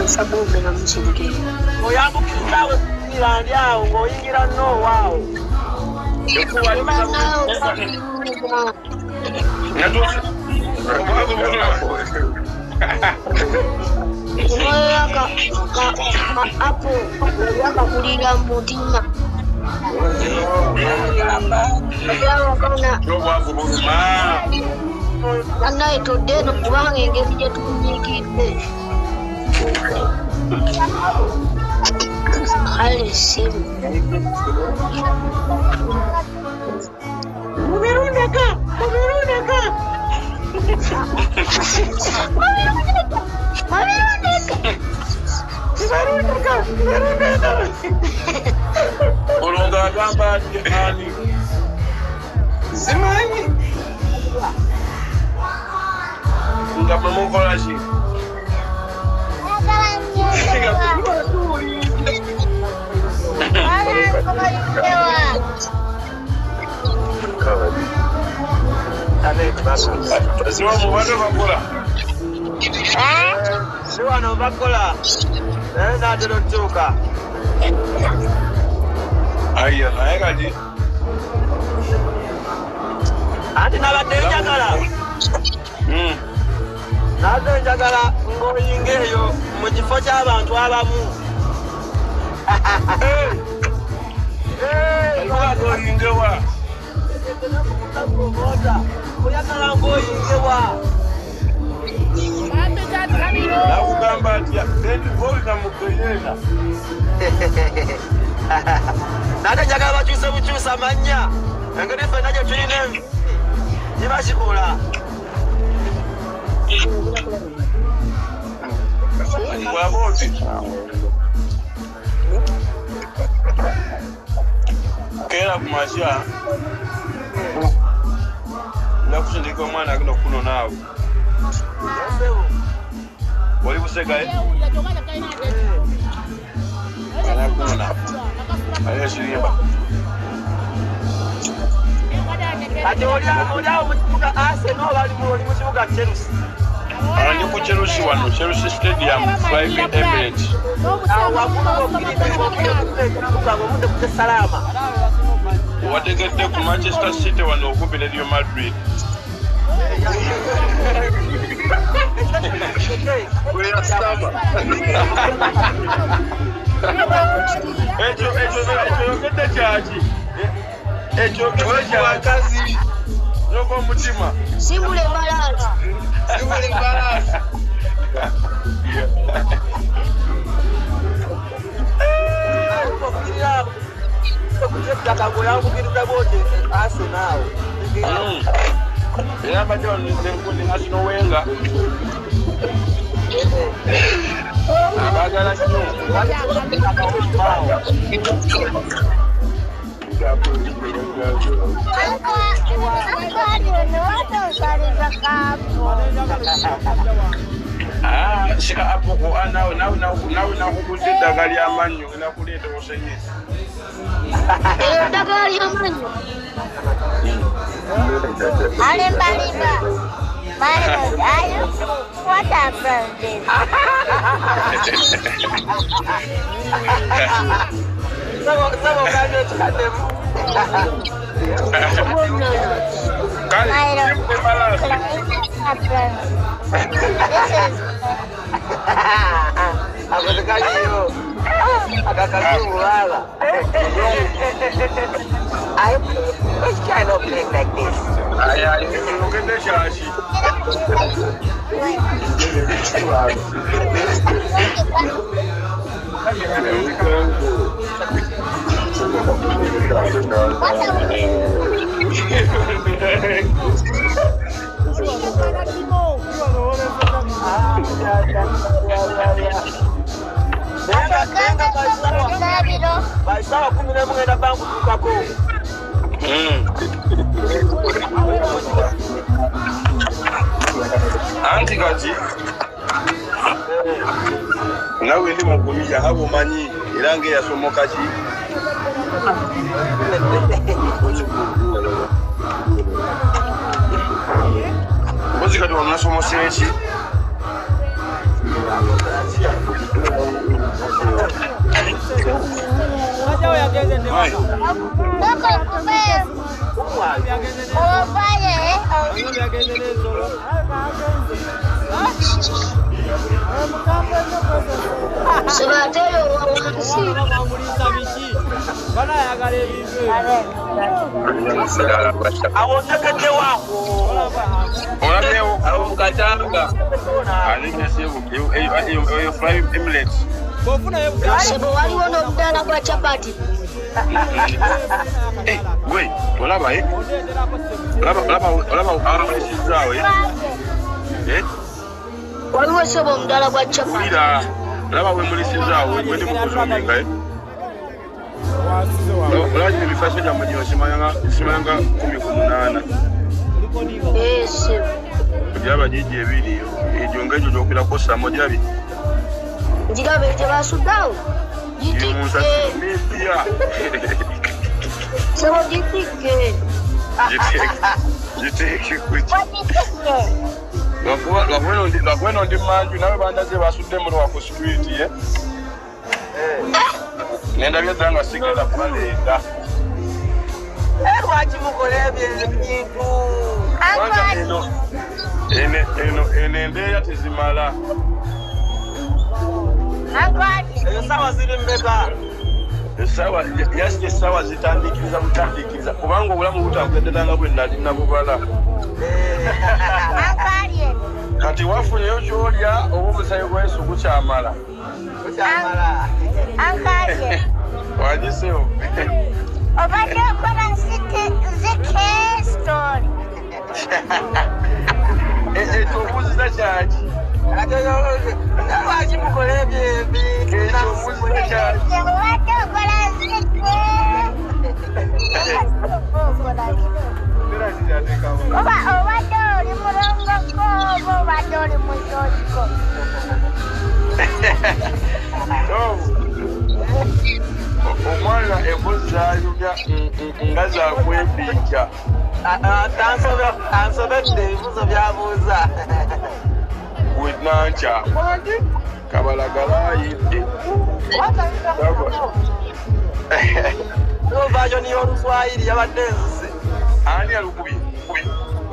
Sababu na msingi. Oyambukirizawe nilandi awo ng'oyingira no waawo. Yaka kuliga mutima. Anda itu dia nak buang yang dia tunjukin. Alisim. Mumerundaka. Olonga gamba ani. Simani. Ngapa mukola shi? Siwa mubado bakola. Siwa no bakola. Na dero toka. Aya naega di. Ati nabatenja kala. Natenja kala ngoyingeyo mu kifo ky'abantu abamu. Ngoyingewa. Oyagala ngoyingewa. Nakugamba atya oina mukweyenda. Nate njagala bakyuse bukyusa mannya engeri ffenna gye tulina envi gibakikola. Bwaba oti keera ku makya nakusindika omwana agenda okuno naawe. Wali busegaye? Anakunona. Ayo shirimba. Ati olyawo mu kibuga Arsenal bali mu kibuga Chelsea. Ndi ku Chelsea wano, Chelsea Stadium, private Emirates. Wategedde ku Manchester City wano okumpi ne Real Madrid. Simule balance. Yaba John ni national wenga. Abagala kino. Shika hapo kwa na kukuzida gari ya manyo inakuleta usenye. Gari ya manyo. Alimba. Ayo, what happened? Sabo kaje tukatemu. Akakasiza. Which kind of play like this? Look at the shashi. Baisawa kumi na mwenda bangu tukako. Anti kati nawe ndi mukumija habo manyi irange yasomoka ki Muzika ndo nasomo sechi Why? Wait, olaba eh? Olaba amulisizaawe. Eh? Waliwo sebo mdala kwa chapati. Ira, olaba we mulisizaawe mwende mukuzunga eh? Olaji ebifaaso gyammwe gino simanyanga 18. Yes. Gyaba gigi ebiri egyo ng'egyo gy'okirako samo gyabi. Njirabe gye basuddawo. Sebo gitike. Giteke kuki. Lwakubeno ndi manju nawe bandaze basudde muliwa ku street ye. Nendabye ddala nga sigenda kubaleeta. Lwaki mukola ebintu? Eno embeera tezimala. Esawa ziri mbeka. Esawa zitandikiriza butandikiriza kubanga obulamu butakugendera bwe nali nabubala. Kati wafunyeyo kyolya oba omusayi gw'ensu gukyamala. Wagisewo. Obadde okola zike story. Ekyobuuziza kyaki? Lwaki mukola ebintu? Ekyobuuziza kyaki? Obadde okola zike. Obadde oli mulongoko oba obadde oli mukyokiko? Omwana embuzi zayubya nga zakwebijja. Ansobedde ebibuzo byabuuza. Wenanca kabalagala ayidde. N'ovaayo niyo Oluswayiri yabadde enzuzi. Ani alukubye?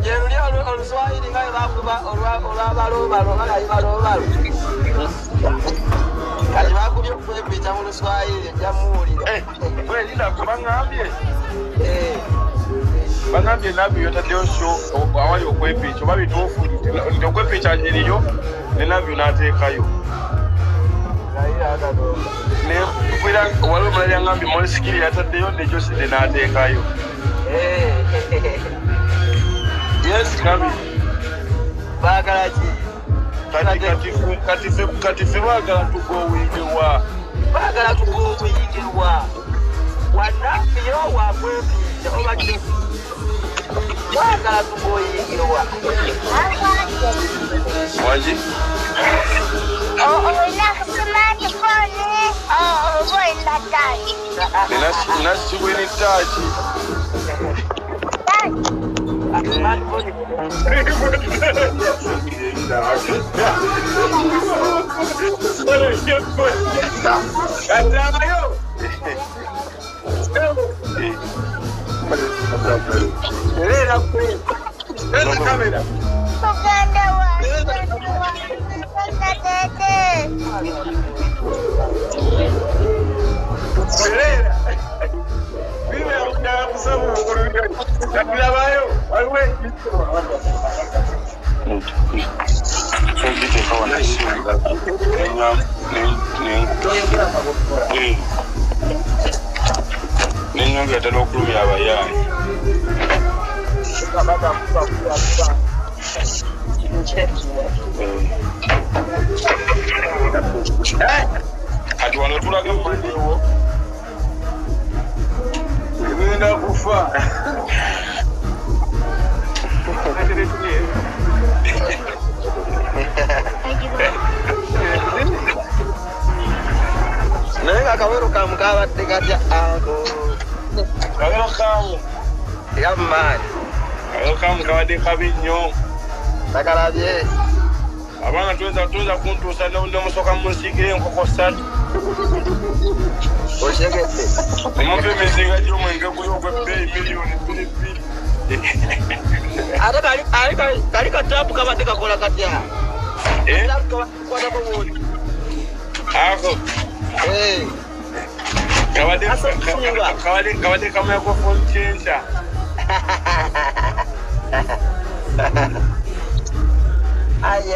Gye luli Oluswayiri nga bwe bakuba olw'abaloobalo nga naye baloobalo. Kati bakubye okwepiita mu Luswayiri ejja muwulira. Welinda kubangambye? Bangambye nabyo yotaddeyo sho awali okwepiica oba bituufu nti okwepiica eriyo ne nabyo n'ateekayo. Waliwo omulala yangambye Molesikiri yataddeyo ne Joside n'ateekayo. Yes, Nabi. Baagala ki? Kati ffe baagala tugoowingirwa. Baagala tugoowingirwa. Wannaffiyo wakwepiica oba ki? Baagala tugoowingirwa. Waki? Olina smartphone oba olina taaki? Nina sibwini taaki. Tugenda Nenyonga yatala okulumya abayaayi. Kati wano tulaga mumanyeewo ebigenda kufa. Naye nga akawero kamu kabadde katya ango. Kawero kamu Yammaanyi. kawero kamu kabadde kabi nnyo. Nakalabye. Abaana tuweza kuntuusa n'omusooka munsiikira enkoko 3. Oshegete. Omuntu emizinga gy'omwenge guli ogw'ebbeeyi miliyoni 2. Kali katapu kabadde kakola katya? Kwatako buuli. Ako. Kabadde kamuyako fonkyensha. Ay.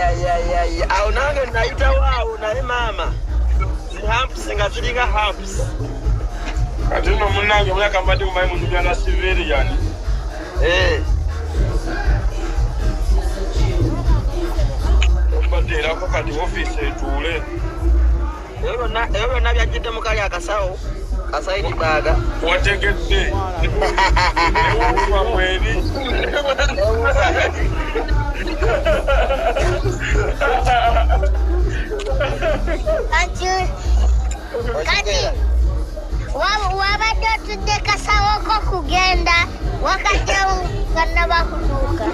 Awo nange nayitawo awo naye maama. Hamps nga ziringa hamps. Kati nno munnange mulaka mbadde mumanyi muntu byala civilian. Mbadde erako kati ofiisi etuule. Ebyo byonna byajjidde mu kali akasawo. Kasaidi baaga. Wategedde. Ewuuba mweri. Kati wabadde otudde kasawo ko kugenda wakajjawo nga nabakutuuka.